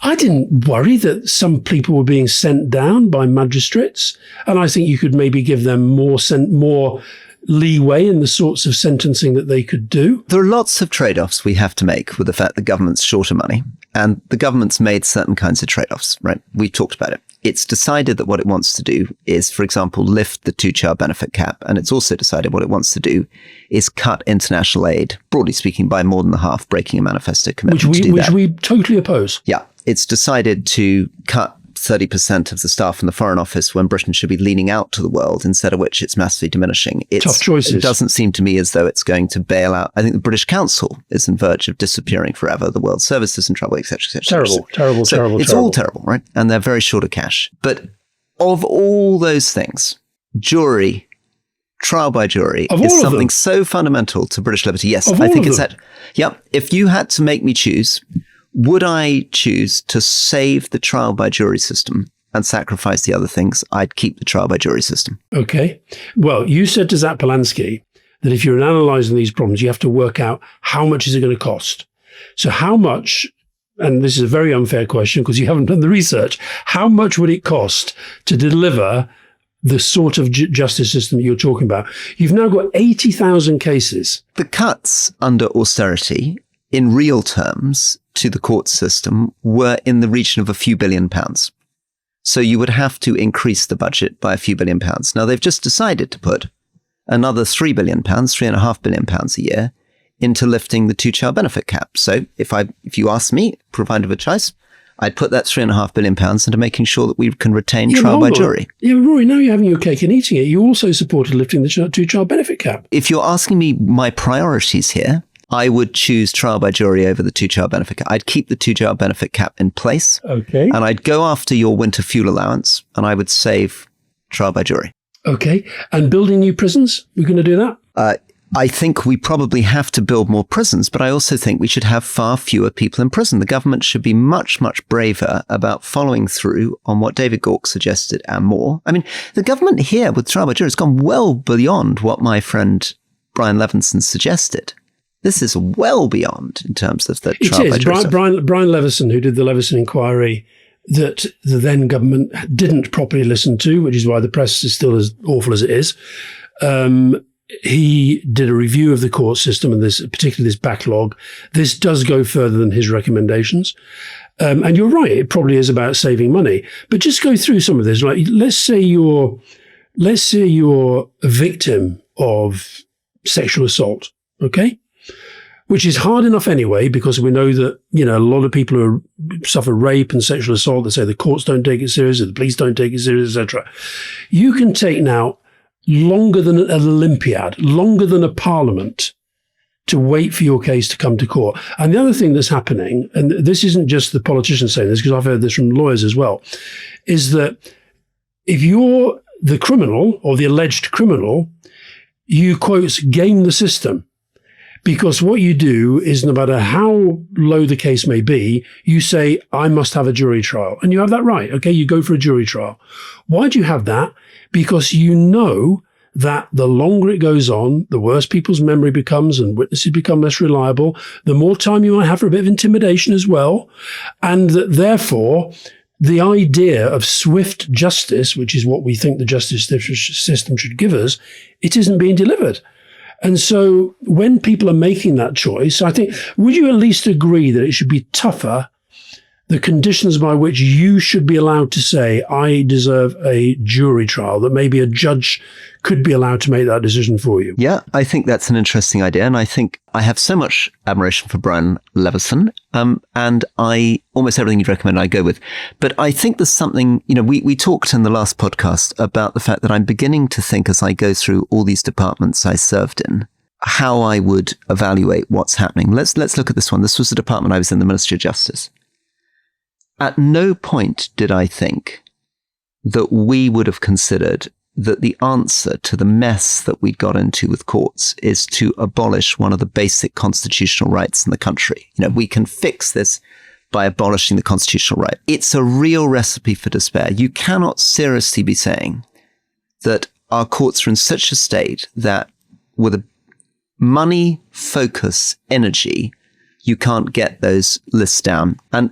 I didn't worry that some people were being sent down by magistrates. And I think you could maybe give them more leeway in the sorts of sentencing that they could do. There are lots of trade-offs we have to make with the fact that government's short of money. And the government's made certain kinds of trade-offs, right? We talked about it. It's decided that what it wants to do is, for example, lift the 2-child benefit cap. And it's also decided what it wants to do is cut international aid, broadly speaking, by more than half, breaking a manifesto commitment to do that. Which we totally oppose. Yeah. It's decided to cut 30% of the staff in the Foreign Office when Britain should be leaning out to the world, instead of which it's massively diminishing. Tough choices. It doesn't seem to me as though it's going to bail out. I think the British Council is on verge of disappearing forever. The World Service is in trouble, etc., etc. Terrible. It's all terrible, right? And they're very short of cash. But of all those things, trial by jury is something so fundamental to British liberty. Yes, I think it's that. Yeah, if you had to make me choose, would I choose to save the trial by jury system and sacrifice the other things? I'd keep the trial by jury system. Okay. Well, you said to Zach Palansky that if you're analysing these problems, you have to work out how much is it going to cost. So how much and this is a very unfair question because you haven't done the research, how much would it cost to deliver the sort of justice system that you're talking about? You've now got 80,000 cases. The cuts under austerity, in real terms, to the court system were in the region of a few £billion. So you would have to increase the budget by a few £billion. Now, they've just decided to put another £3 billion, £3.5 billion a year into lifting the two-child benefit cap. So if you ask me, provider of a choice, I'd put that £3.5 billion into making sure that we can retain trial by jury. Yeah, Rory, now you're having your cake and eating it. You also supported lifting the two-child benefit cap. If you're asking me my priorities here, I would choose trial by jury over the two-child benefit cap. I'd keep the two-child benefit cap in place. Okay. And I'd go after your winter fuel allowance, and I would save trial by jury. Okay. And building new prisons? We're going to do that? I think we probably have to build more prisons, but I also think we should have far fewer people in prison. The government should be much, much braver about following through on what David Gauke suggested and more. I mean, the government here with trial by jury has gone well beyond what my friend Brian Leveson suggested. This is well beyond in terms of the trial by jury. Brian Leveson, who did the Leveson inquiry that the then government didn't properly listen to, which is why the press is still as awful as it is. He did a review of the court system and particularly this backlog. This does go further than his recommendations. And you're right, it probably is about saving money. But just go through some of this. Like, let's say you're a victim of sexual assault, okay? Which is hard enough anyway, because we know that, a lot of people who suffer rape and sexual assault, they say the courts don't take it seriously, the police don't take it seriously, etc. You can take now longer than an Olympiad, longer than a parliament, to wait for your case to come to court. And the other thing that's happening, and this isn't just the politicians saying this, because I've heard this from lawyers as well, is that if you're the criminal or the alleged criminal, you, quote, game the system. Because what you do is, no matter how low the case may be, you say, I must have a jury trial. And you have that right. Okay, you go for a jury trial. Why do you have that? Because you know that the longer it goes on, the worse people's memory becomes and witnesses become less reliable, the more time you might have for a bit of intimidation as well. And that therefore, the idea of swift justice, which is what we think the justice system should give us, it isn't being delivered. And so when people are making that choice, I think, would you at least agree that it should be tougher, the conditions by which you should be allowed to say, I deserve a jury trial, that maybe a judge could be allowed to make that decision for you? Yeah, I think that's an interesting idea. And I think I have so much admiration for Brian Leveson, and almost everything you'd recommend I go with. But I think there's something, we talked in the last podcast about the fact that I'm beginning to think, as I go through all these departments I served in, how I would evaluate what's happening. Let's look at this one. This was the department I was in, the Ministry of Justice. At no point did I think that we would have considered that the answer to the mess that we got into with courts is to abolish one of the basic constitutional rights in the country. We can fix this by abolishing the constitutional right. It's a real recipe for despair. You cannot seriously be saying that our courts are in such a state that with a money, focus, energy, you can't get those lists down. And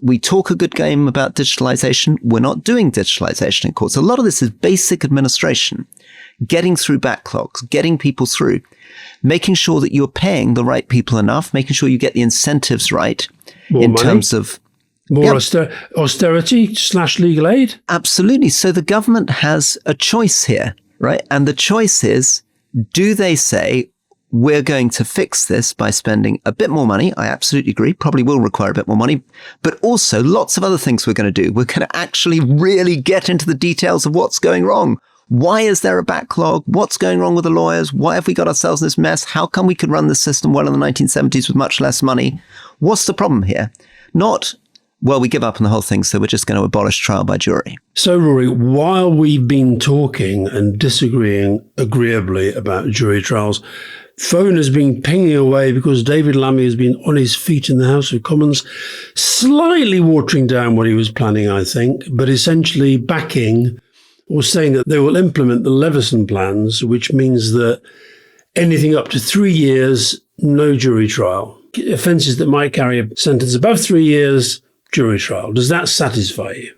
we talk a good game about digitalization. We're not doing digitalization in courts. A lot of this is basic administration, getting through backlogs, getting people through, making sure that you're paying the right people enough, making sure you get the incentives right terms of more austerity / legal aid. Absolutely. So the government has a choice here, right? And the choice is, do they say, we're going to fix this by spending a bit more money? I absolutely agree. Probably will require a bit more money, but also lots of other things we're going to do. We're going to actually really get into the details of what's going wrong. Why is there a backlog? What's going wrong with the lawyers? Why have we got ourselves in this mess? How come we could run the system well in the 1970s with much less money? What's the problem here? Not, well, we give up on the whole thing, so we're just going to abolish trial by jury. So, Rory, while we've been talking and disagreeing agreeably about jury trials, phone has been pinging away because David Lammy has been on his feet in the House of Commons, slightly watering down what he was planning, I think, but essentially backing or saying that they will implement the Leveson plans, which means that anything up to 3 years, no jury trial. offences that might carry a sentence above 3 years, jury trial. Does that satisfy you?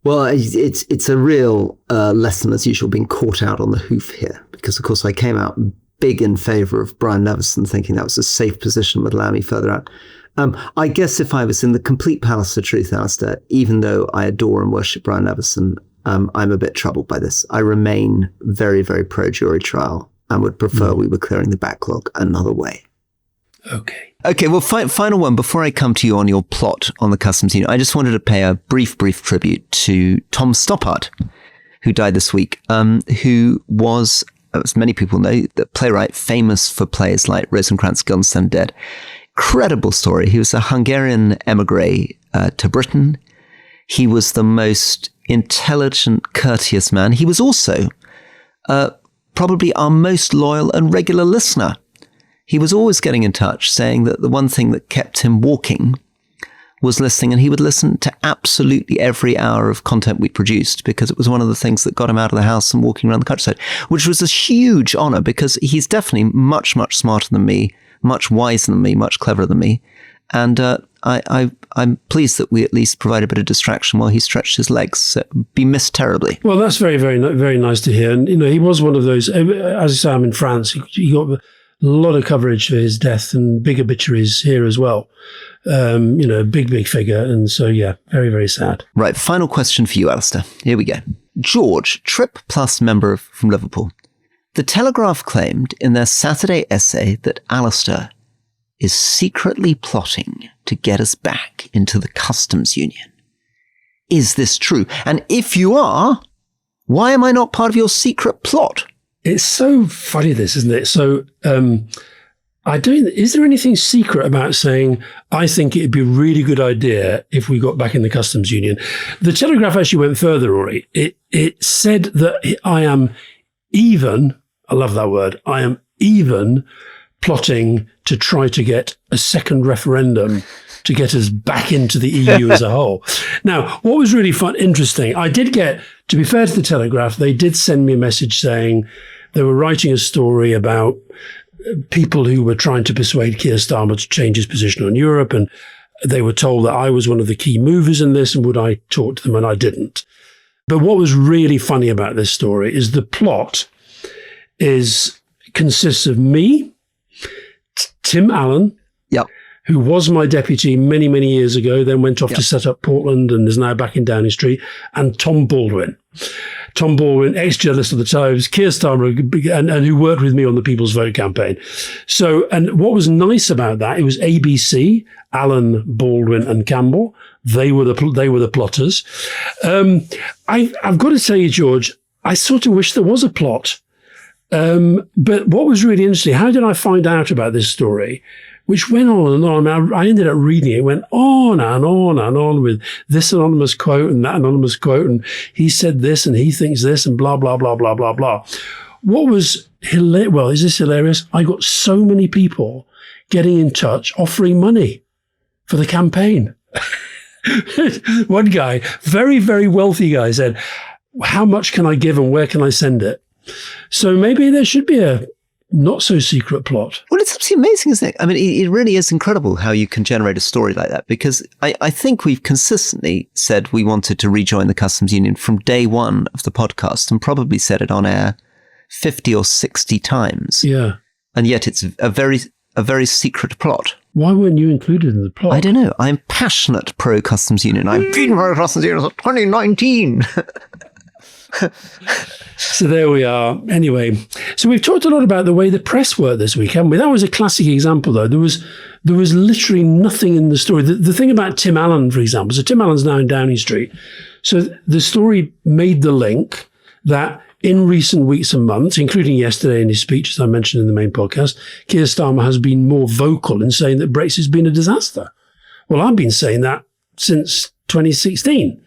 Well, it's a real lesson, as usual, being caught out on the hoof here, because, of course, I came out big in favour of Brian Leveson, thinking that was a safe position, would allow me further out. I guess if I was in the complete palace of truth, Alastair, even though I adore and worship Brian Leveson, I'm a bit troubled by this. I remain very, very pro-jury trial and would prefer we were clearing the backlog another way. Okay, well, final one. Before I come to you on your plot on the customs union, I just wanted to pay a brief tribute to Tom Stoppard, who died this week, who was, as many people know, the playwright famous for plays like Rosencrantz, Guildenstern Dead. Incredible story. He was a Hungarian emigre to Britain. He was the most intelligent, courteous man. He was also probably our most loyal and regular listener. He was always getting in touch, saying that the one thing that kept him walking was listening, and he would listen to absolutely every hour of content we produced, because it was one of the things that got him out of the house and walking around the countryside, which was a huge honor, because he's definitely much, much smarter than me, much wiser than me, much cleverer than me. And I'm pleased that we at least provide a bit of distraction while he stretched his legs. So be missed terribly. Well, that's very, very, very nice to hear. And, he was one of those, as I say, I'm in France, he got a lot of coverage for his death and big obituaries here as well. Big figure. And so, yeah, very, very sad. Right. Final question for you, Alastair. Here we go. George, Trip Plus member from Liverpool. The Telegraph claimed in their Saturday essay that Alastair is secretly plotting to get us back into the customs union. Is this true? And if you are, why am I not part of your secret plot? It's so funny, this, isn't it? So, is there anything secret about saying, I think it'd be a really good idea if we got back in the customs union? The Telegraph actually went further, Rory. It said that I am even, I love that word, I am even plotting to try to get a second referendum to get us back into the EU as a whole. Now, what was really interesting, I did get, to be fair to the Telegraph, they did send me a message saying they were writing a story about people who were trying to persuade Keir Starmer to change his position on Europe, and they were told that I was one of the key movers in this, and would I talk to them, and I didn't. But what was really funny about this story is the plot consists of me, Tim Allen, who was my deputy many, many years ago, then went off to set up Portland and is now back in Downing Street, and Tom Baldwin. Tom Baldwin, ex-journalist of the Times, Keir Starmer, and who worked with me on the People's Vote campaign. So, and what was nice about that, it was ABC, Allen, Baldwin and Campbell. They were the plotters. I've got to tell you, George, I sort of wish there was a plot. But what was really interesting, how did I find out about this story? Which went on and on. I ended up reading it. It went on and on and on with this anonymous quote and that anonymous quote. And he said this and he thinks this and blah, blah, blah, blah, blah, blah. What was hilarious? Well, is this hilarious? I got so many people getting in touch, offering money for the campaign. One guy, very, very wealthy guy, said, how much can I give and where can I send it? So maybe there should be a not so secret plot. Well, it's absolutely amazing, isn't it? I mean, it really is incredible how you can generate a story like that, because I think we've consistently said we wanted to rejoin the customs union from day one of the podcast, and probably said it on air 50 or 60 times. Yeah. And yet it's a very secret plot. Why weren't you included in the plot? I don't know. I'm passionate pro-customs union. I've been pro-customs union since 2019. So there we are. Anyway, so we've talked a lot about the way the press worked this week, haven't we? That was a classic example, though. There was literally nothing in the story. The thing about Tim Allen, for example, so Tim Allen's now in Downing Street. So the story made the link that in recent weeks and months, including yesterday in his speech, as I mentioned in the main podcast, Keir Starmer has been more vocal in saying that Brexit's been a disaster. Well, I've been saying that since 2016.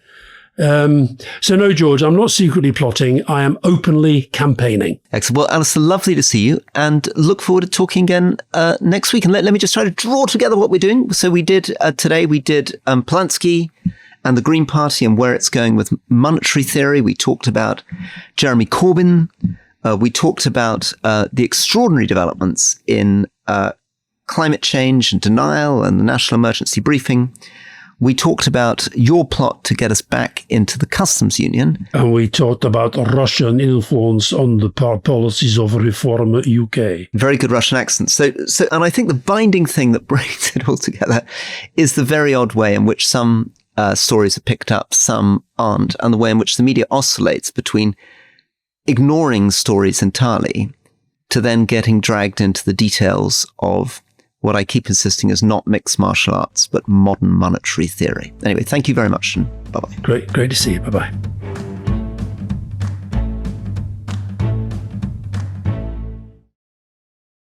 So no, George, I'm not secretly plotting. I am openly campaigning. Excellent. Well, Alastair, lovely to see you, and look forward to talking again next week. And let me just try to draw together what we're doing. So we did today, Palansky and the Green Party and where it's going with monetary theory. We talked about Jeremy Corbyn. We talked about the extraordinary developments in climate change and denial and the national emergency briefing. We talked about your plot to get us back into the customs union. And we talked about Russian influence on the policies of Reform UK. Very good Russian accent. So, and I think the binding thing that brings it all together is the very odd way in which some stories are picked up, some aren't, and the way in which the media oscillates between ignoring stories entirely to then getting dragged into the details of what I keep insisting is not mixed martial arts, but modern monetary theory. Anyway, thank you very much, and bye-bye. Great to see you. Bye-bye.